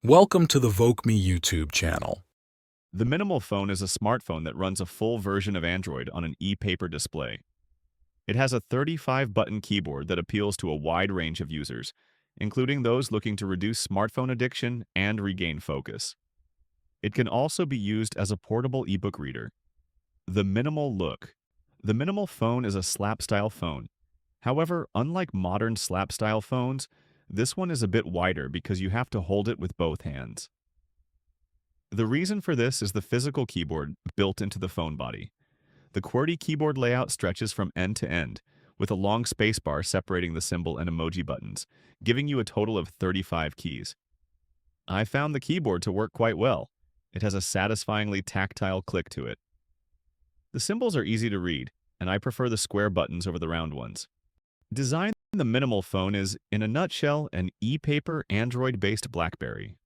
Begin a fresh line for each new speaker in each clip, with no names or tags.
Welcome to the VokeMe YouTube channel.
The Minimal Phone is a smartphone that runs a full version of Android on an e-paper display. It has a 35-button keyboard that appeals to a wide range of users, including those looking to reduce smartphone addiction and regain focus. It can also be used as a portable ebook reader. The Minimal Look. The Minimal Phone is a slap-style phone. However, unlike modern slap-style phones, this one is a bit wider because you have to hold it with both hands. The reason for this is the physical keyboard built into the phone body. The QWERTY keyboard layout stretches from end to end, with a long spacebar separating the symbol and emoji buttons, giving you a total of 35 keys. I found the keyboard to work quite well. It has a satisfyingly tactile click to it. The symbols are easy to read, and I prefer the square buttons over the round ones. Design the Minimal Phone is, in a nutshell, an e-paper Android-based BlackBerry.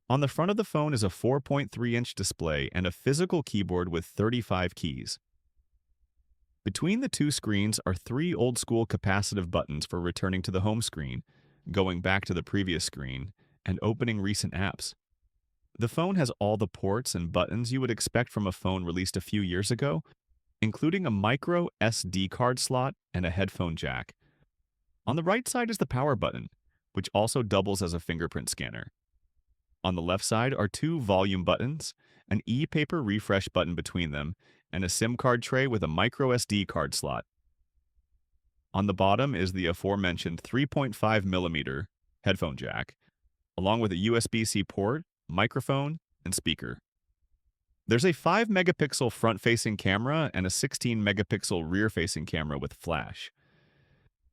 On the front of the phone is a 4.3-inch display and a physical keyboard with 35 keys. Between the two screens are three old-school capacitive buttons for returning to the home screen, going back to the previous screen, and opening recent apps. The phone has all the ports and buttons you would expect from a phone released a few years ago, including a micro SD card slot and a headphone jack. On the right side is the power button, which also doubles as a fingerprint scanner. On the left side are two volume buttons, an e-paper refresh button between them, and a SIM card tray with a micro SD card slot. On the bottom is the aforementioned 3.5mm headphone jack, along with a USB-C port, microphone, and speaker. There's a 5-megapixel front-facing camera and a 16-megapixel rear-facing camera with flash.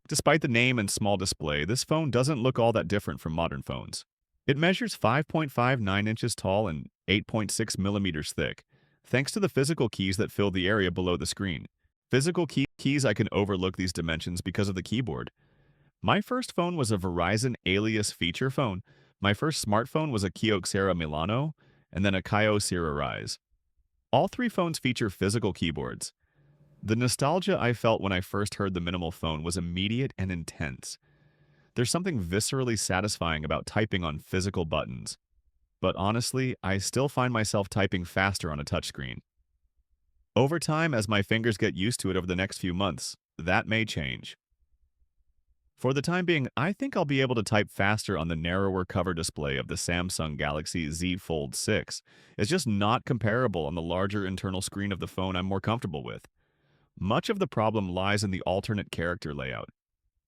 Despite the name and small display, this phone doesn't look all that different from modern phones. It measures 5.59 inches tall and 8.6 millimeters thick, thanks to the physical keys that fill the area below the screen. Physical keys I can overlook these dimensions because of the keyboard. My first phone was a Verizon Alias feature phone. My first smartphone was a Kyocera Milano, and then a Kyocera Rise. All three phones feature physical keyboards. The nostalgia I felt when I first heard the Minimal Phone was immediate and intense. There's something viscerally satisfying about typing on physical buttons. But honestly, I still find myself typing faster on a touchscreen. Over time, as my fingers get used to it over the next few months, that may change. For the time being, I think I'll be able to type faster on the narrower cover display of the Samsung Galaxy Z Fold 6. It's just not comparable on the larger internal screen of the phone I'm more comfortable with. Much of the problem lies in the alternate character layout.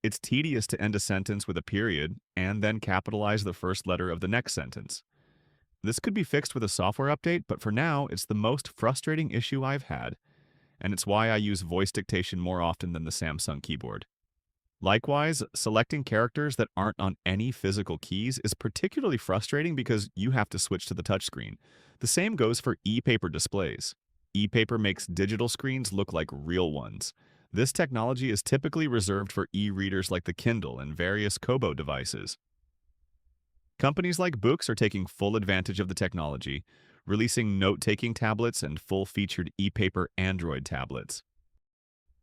It's tedious to end a sentence with a period and then capitalize the first letter of the next sentence. This could be fixed with a software update, but for now, it's the most frustrating issue I've had, and it's why I use voice dictation more often than the Samsung keyboard. Likewise, selecting characters that aren't on any physical keys is particularly frustrating because you have to switch to the touchscreen. The same goes for e-paper displays. E-paper makes digital screens look like real ones. This technology is typically reserved for e-readers like the Kindle and various Kobo devices. Companies like Books are taking full advantage of the technology, releasing note-taking tablets and full-featured e-paper Android tablets.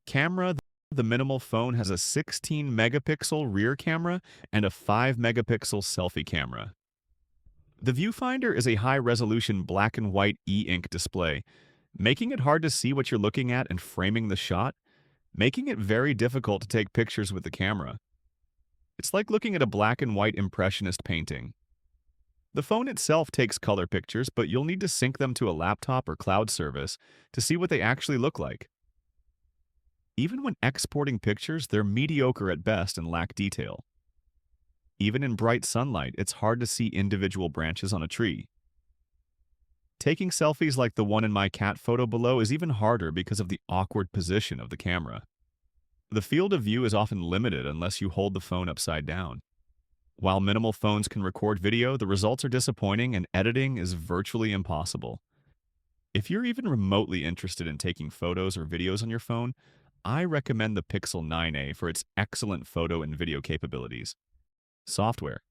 Camera: the Minimal Phone has a 16-megapixel rear camera and a 5-megapixel selfie camera. The viewfinder is a high-resolution black and white e-ink display, making it hard to see what you're looking at and framing the shot, making it very difficult to take pictures with the camera. It's like looking at a black and white impressionist painting. The phone itself takes color pictures, but you'll need to sync them to a laptop or cloud service to see what they actually look like. Even when exporting pictures, they're mediocre at best and lack detail. Even in bright sunlight, it's hard to see individual branches on a tree. Taking selfies like the one in my cat photo below is even harder because of the awkward position of the camera. The field of view is often limited unless you hold the phone upside down. While Minimal phones can record video, the results are disappointing and editing is virtually impossible. If you're even remotely interested in taking photos or videos on your phone, I recommend the Pixel 9a for its excellent photo and video capabilities. Software: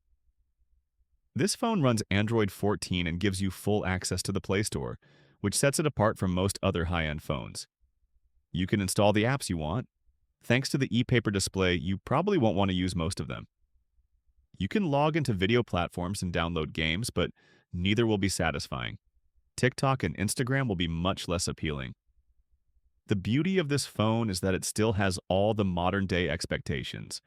this phone runs Android 14 and gives you full access to the Play Store, which sets it apart from most other high-end phones. You can install the apps you want. Thanks to the e-paper display, you probably won't want to use most of them. You can log into video platforms and download games, but neither will be satisfying. TikTok and Instagram will be much less appealing. The beauty of this phone is that it still has all the modern-day expectations.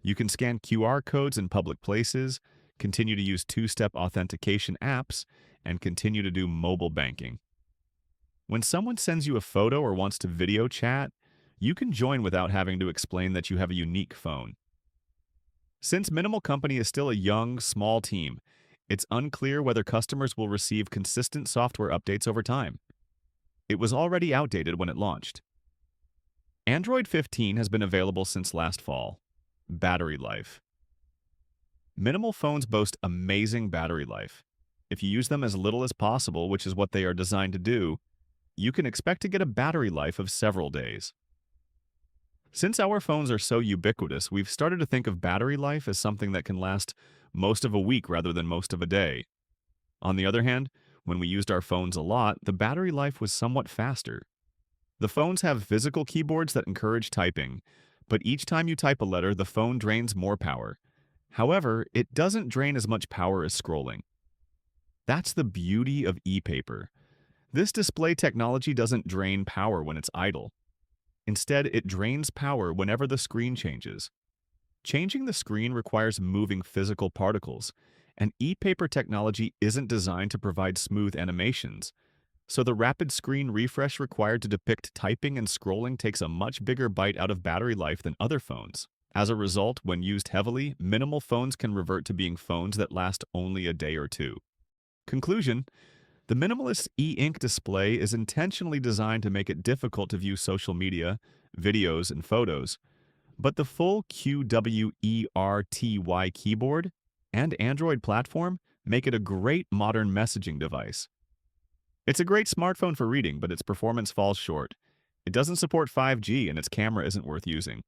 You can scan QR codes in public places, continue to use two-step authentication apps, and continue to do mobile banking. When someone sends you a photo or wants to video chat, you can join without having to explain that you have a unique phone. Since Minimal Company is still a young, small team, it's unclear whether customers will receive consistent software updates over time. It was already outdated when it launched. Android 15 has been available since last fall. Battery life. Minimal phones boast amazing battery life. If you use them as little as possible, which is what they are designed to do, you can expect to get a battery life of several days. Since our phones are so ubiquitous, we've started to think of battery life as something that can last most of a week rather than most of a day. On the other hand, when we used our phones a lot, the battery life was somewhat faster. The phones have physical keyboards that encourage typing, but each time you type a letter, the phone drains more power. However, it doesn't drain as much power as scrolling. That's the beauty of e-paper. This display technology doesn't drain power when it's idle. Instead, it drains power whenever the screen changes. Changing the screen requires moving physical particles, and e-paper technology isn't designed to provide smooth animations. So the rapid screen refresh required to depict typing and scrolling takes a much bigger bite out of battery life than other phones. As a result, when used heavily, minimal phones can revert to being phones that last only a day or two. Conclusion: the minimalist e-ink display is intentionally designed to make it difficult to view social media, videos, and photos. But the full QWERTY keyboard and Android platform make it a great modern messaging device. It's a great smartphone for reading, but its performance falls short. It doesn't support 5G and its camera isn't worth using.